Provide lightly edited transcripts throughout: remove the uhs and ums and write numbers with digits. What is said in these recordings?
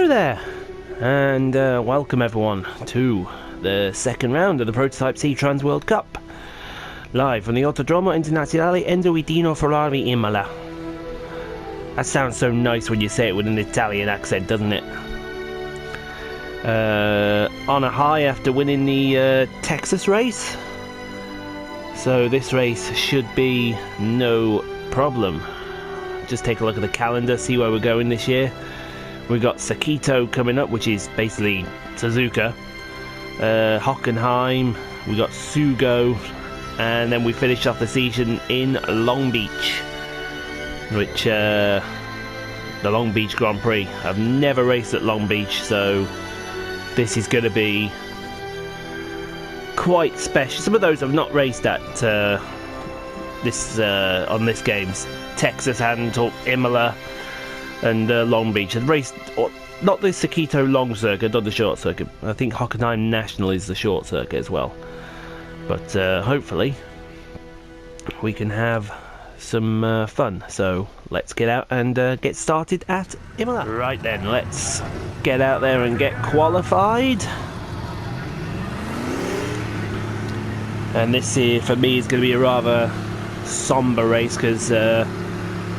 Hello there, and welcome everyone to the second round of the Prototype C Transworld Cup, live from the Autodromo Nazionale Enzo Dino Ferrari Imola. That sounds so nice when you say it with an Italian accent, doesn't it? On a high after winning the Texas race, so this race should be no problem. Just take a look at the calendar, see where we're going this year. We've got Sakito coming up, which is basically Suzuka, Hockenheim, we got Sugo, and then we finish off the season in Long Beach, which the Long Beach Grand Prix. I've never raced at Long Beach, so this is going to be quite special. Some of those I've not raced at this on this games. Texas and Imola and Long Beach. I've raced not the Sakito long circuit, not the short circuit. I think Hockenheim National is the short circuit as well. But hopefully we can have some fun. So let's get out and get started at Imola. Right then, let's get out there and get qualified. And this here for me is going to be a rather somber race because I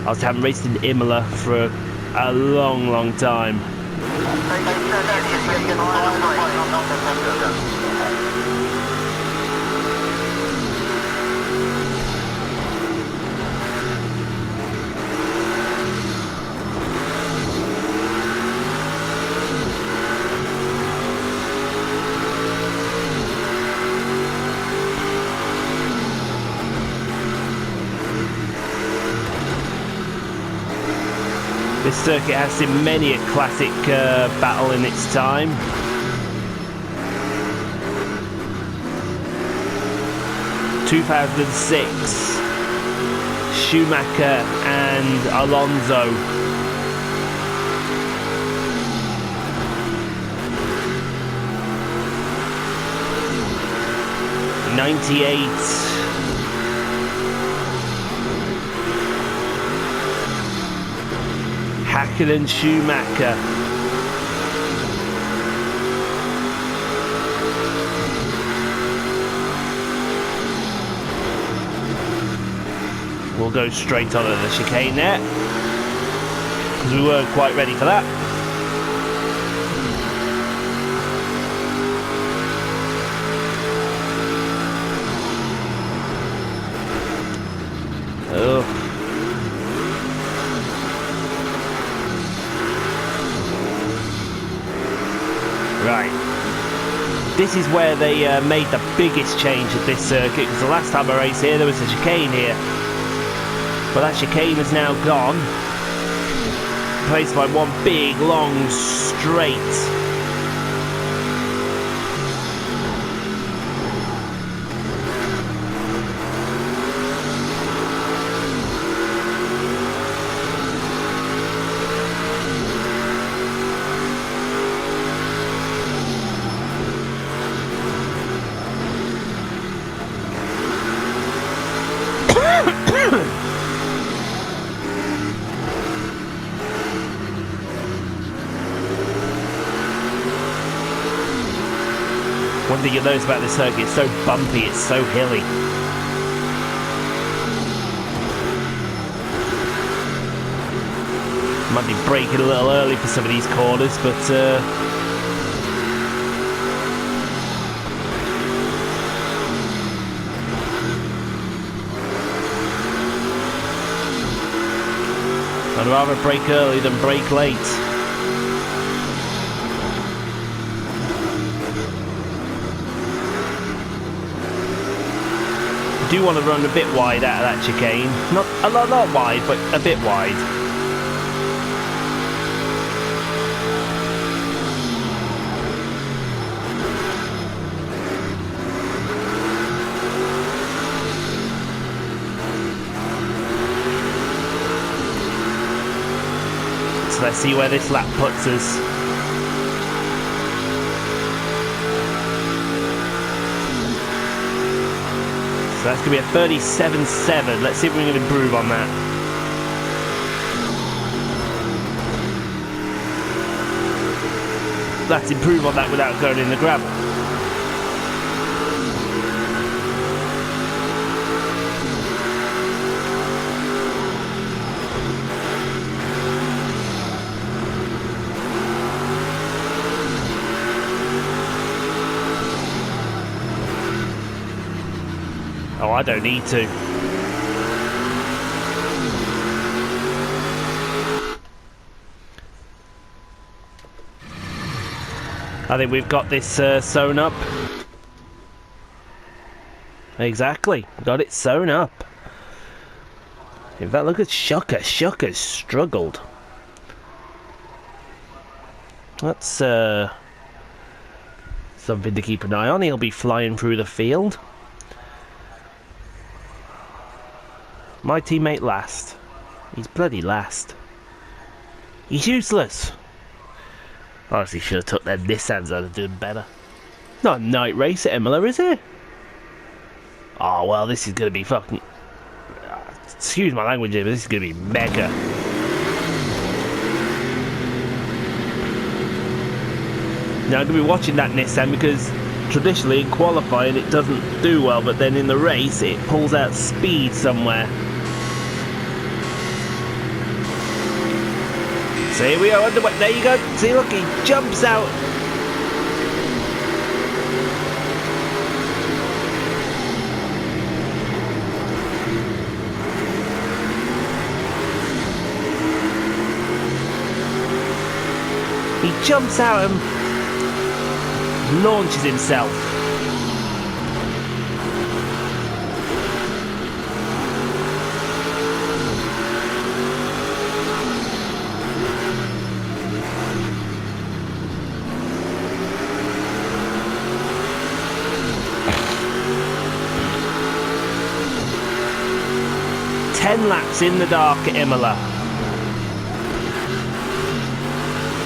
haven't raced in Imola for a long time. This circuit has seen many a classic battle in its time. In 2006, Schumacher and Alonso. '98. Hakkinen and Schumacher. We'll go straight on at the chicane there, because we weren't quite ready for that. Oh. Right, this is where they made the biggest change at this circuit, because the last time I raced here there was a chicane here, but that chicane is now gone, replaced by one big long straight. One thing you'll notice about this circuit, it's so bumpy, it's so hilly. Might be braking a little early for some of these corners, but I'd rather brake early than brake late. I do want to run a bit wide out of that chicane. Not wide, but a bit wide. So let's see where this lap puts us. So that's going to be a 37.7. Let's see if we can improve on that. let's improve on that without going in the gravel. Oh, I don't need to. I think we've got this sewn up. Exactly, got it sewn up. In fact, look at Shucker. Shucker's struggled. That's something to keep an eye on. He'll be flying through the field. My teammate last. He's bloody last. He's useless. Honestly, should have took their Nissans. I'd have done better. Not a night race at Imola, is it? Oh, well, this is going to be fucking... excuse my language here, but this is going to be mega. Now, I'm going to be watching that Nissan because traditionally in qualifying it doesn't do well, but then in the race it pulls out speed somewhere. So here we are underway. There you go. See, look, he jumps out. He jumps out and launches himself. Laps in the dark at Imola.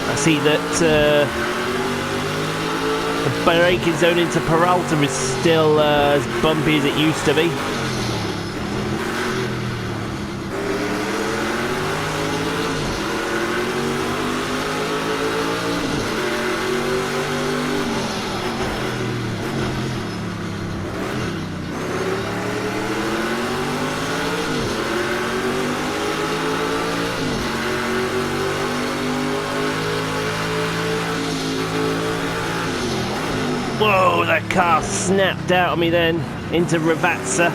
I see that the braking zone into Peralta is still as bumpy as it used to be. Whoa, that car snapped out of me then, into Ravazza.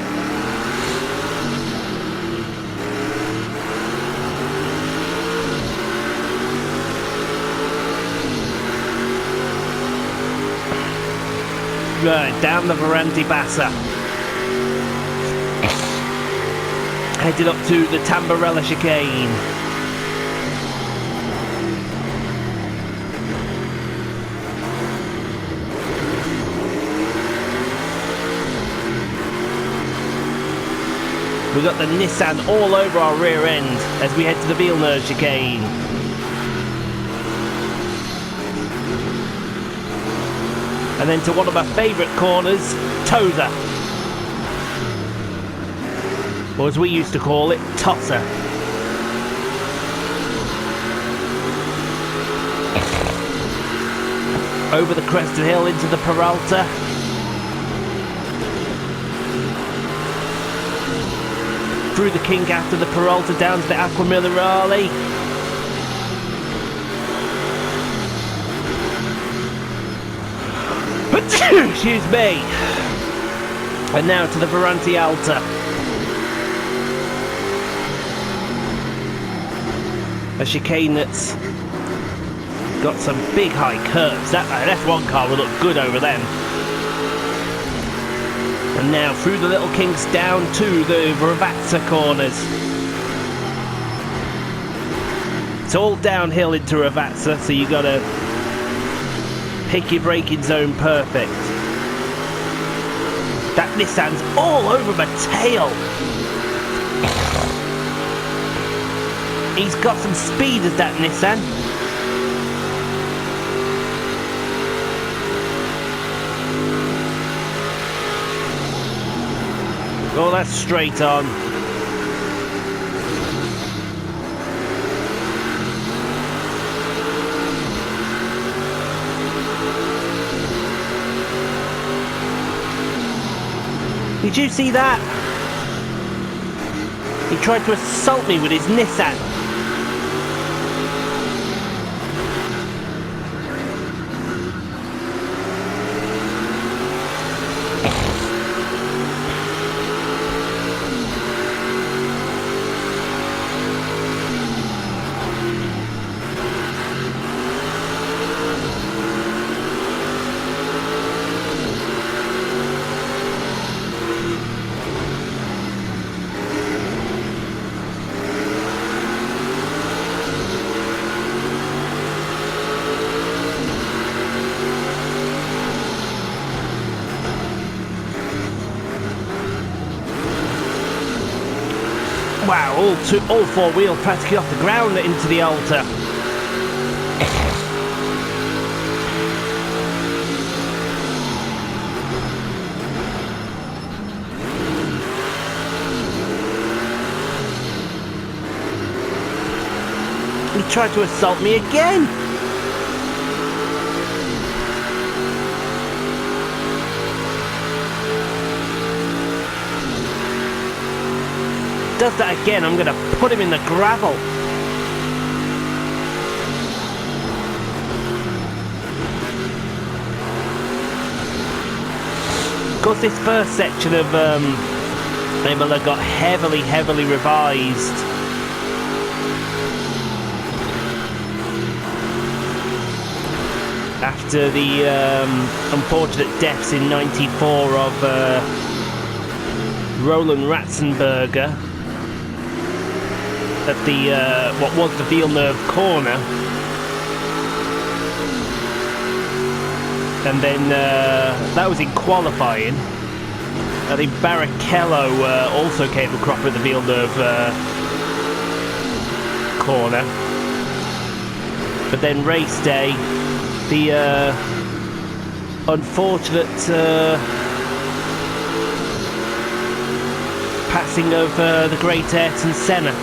Right, down the Varante Bassa. Headed up to the Tamburella chicane. We've got the Nissan all over our rear end as we head to the Villeneuve chicane. And then to one of our favourite corners, Tosa. Or as we used to call it, Tossa. Over the crest of the hill into the Peralta. Through the kink after the Peralta down to the Acqua Minerale. Excuse me. And now to the Varante Alta. A chicane that's got some big high curves. That F1 car will look good over them. And now through the little kinks down to the Ravazza corners. It's all downhill into Ravazza, so you gotta pick your braking zone perfect. That Nissan's all over my tail. He's got some speed as that Nissan. Oh, that's straight on. Did you see that? He tried to assault me with his Nissan. Wow, all four wheels practically off the ground into the altar. He tried to assault me again. Does that again, I'm going to put him in the gravel. Of course, this first section of Imola got heavily revised. After the unfortunate deaths in '94 of Roland Ratzenberger at the what was the Villeneuve corner, and then that was in qualifying. I think Barrichello also came across with the Villeneuve corner, but then race day, the unfortunate passing of the great Ayrton Senna.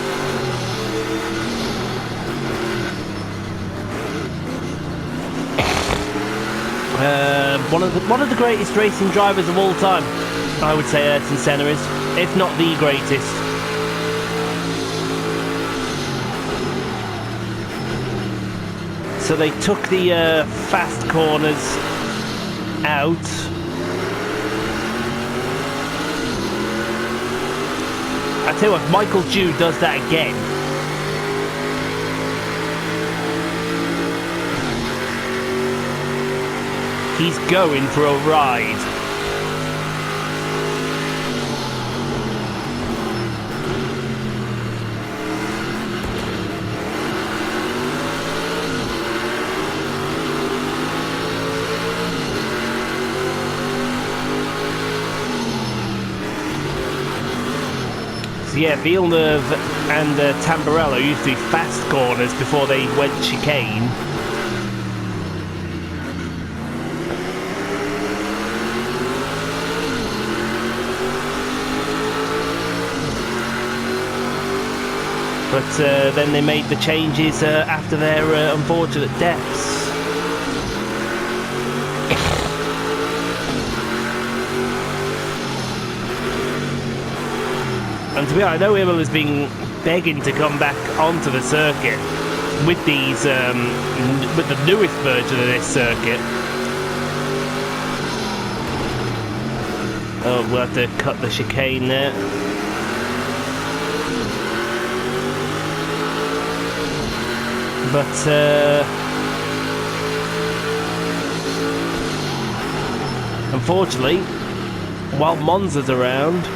One of the greatest racing drivers of all time, I would say Ayrton Senna is, if not the greatest. So they took the fast corners out. I tell you what, if Michael Jude does that again, he's going for a ride. So yeah, Villeneuve and Tamburello used to be fast corners before they went chicane. But then they made the changes after their unfortunate deaths. And to be honest, I know Imola has been begging to come back onto the circuit with these, with the newest version of this circuit. Oh, we'll have to cut the chicane there. But unfortunately, while Monza's around,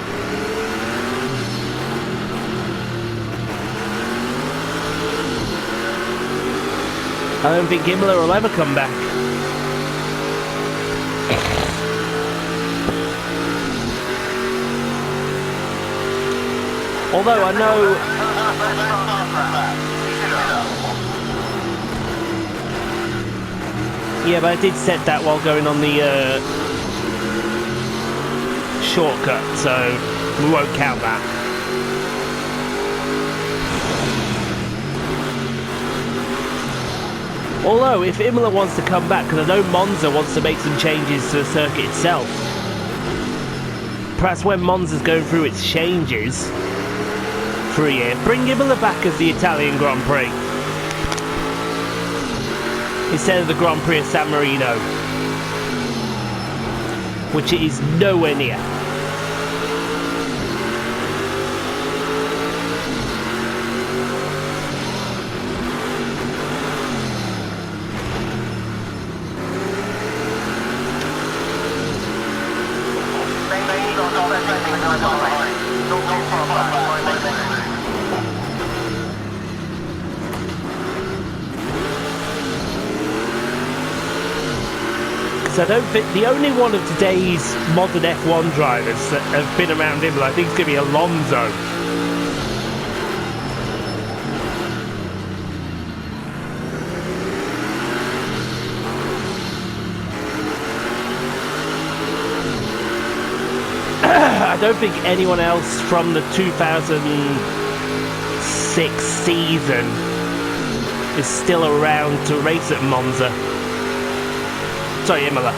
I don't think Imola will ever come back. Although I know yeah, but I did set that while going on the shortcut, so we won't count that. Although, if Imola wants to come back, because I know Monza wants to make some changes to the circuit itself. perhaps when Monza's going through its changes for a year, bring Imola back as the Italian Grand Prix instead of the Grand Prix of San Marino, which it is nowhere near. So I don't think the only one of today's modern F1 drivers that have been around Imola, I think, is going to be Alonso. I don't think anyone else from the 2006 season is still around to race at Monza. Sorry, Imola.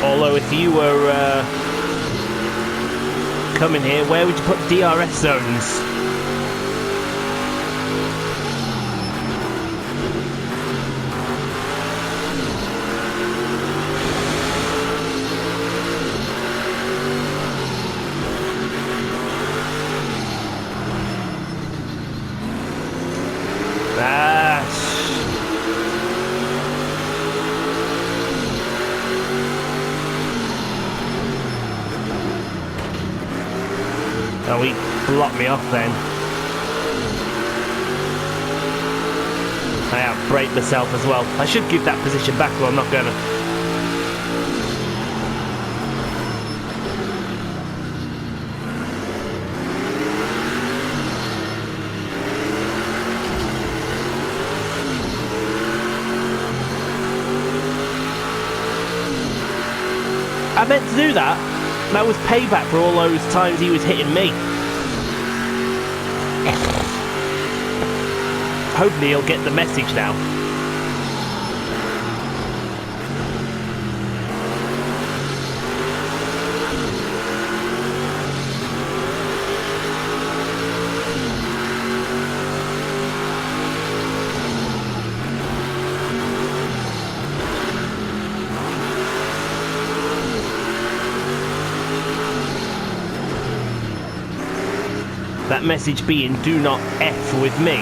Although if you were coming here, where would you put DRS zones? Oh, he blocked me off then. I outbraked myself as well. I should give that position back, but I'm not gonna. I meant to do that. That was payback for all those times he was hitting me. Hopefully he'll get the message now. That message being, do not F with me.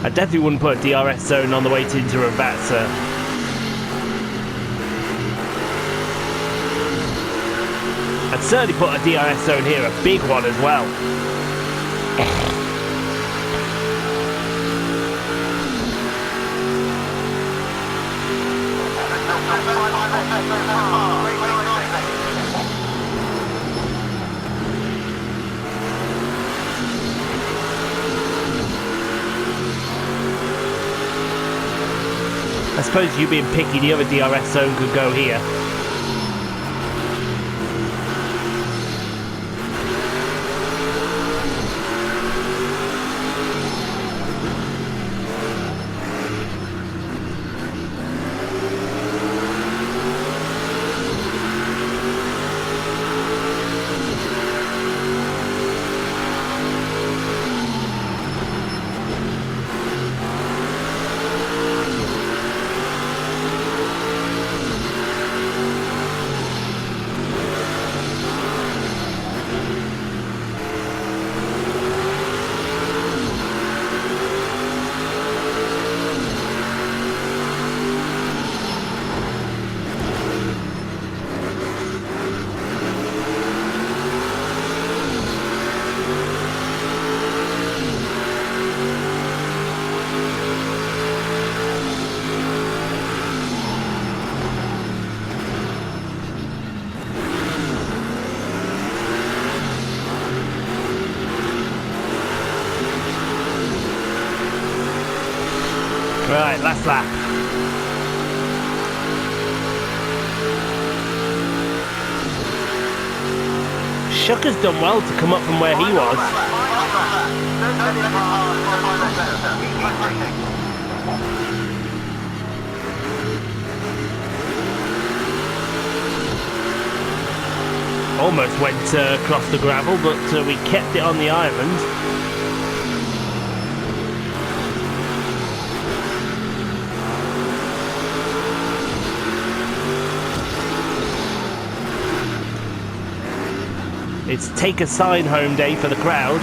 I definitely wouldn't put a DRS zone on the way into Ravazza. I'd certainly put a DRS zone here, a big one as well. I suppose you being picky, the other DRS zone could go here. last lap. Shucker's done well to come up from where he was. Almost went across the gravel, but we kept it on the island. It's take a sign home day for the crowd.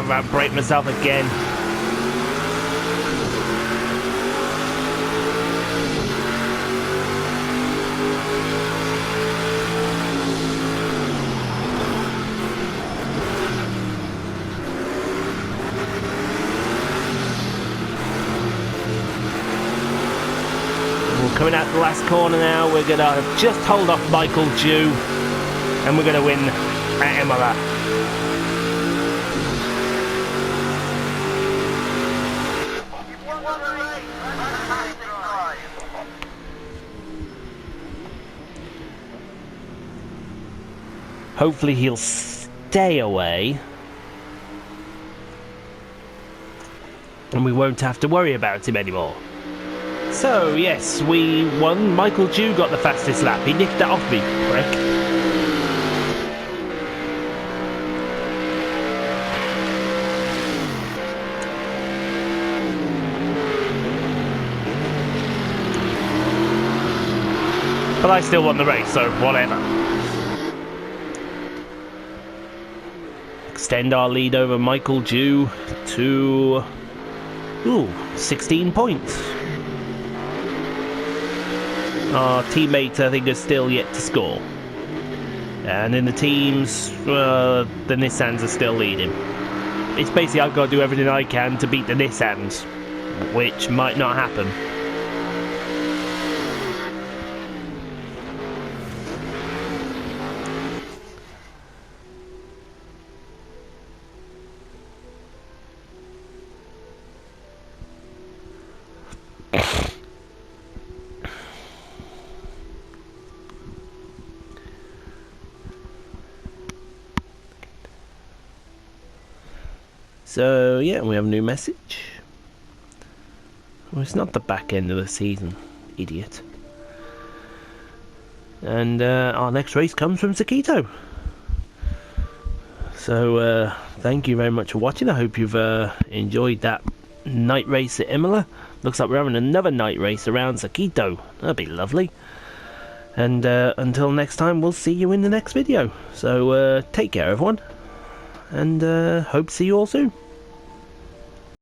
I break myself again. We're coming out the last corner now. We're going to just hold off Michael Dew, and we're going to win at Imola. Hopefully he'll stay away, and we won't have to worry about him anymore. So yes, we won. Michael Dew got the fastest lap. He nicked that off me, prick. But I still won the race, so whatever. Extend our lead over Michael Dew to 16 points. Our teammate, I think, is still yet to score. And in the teams, the Nissans are still leading. It's basically I've got to do everything I can to beat the Nissans, which might not happen. So yeah, we have a new message. Well, it's not the back end of the season, idiot. And our next race comes from Sakito. So thank you very much for watching. I hope you've enjoyed that night race at Imola. Looks like we're having another night race around Sakito. That'd be lovely. And until next time, we'll see you in the next video. So take care, everyone. And hope to see you all soon.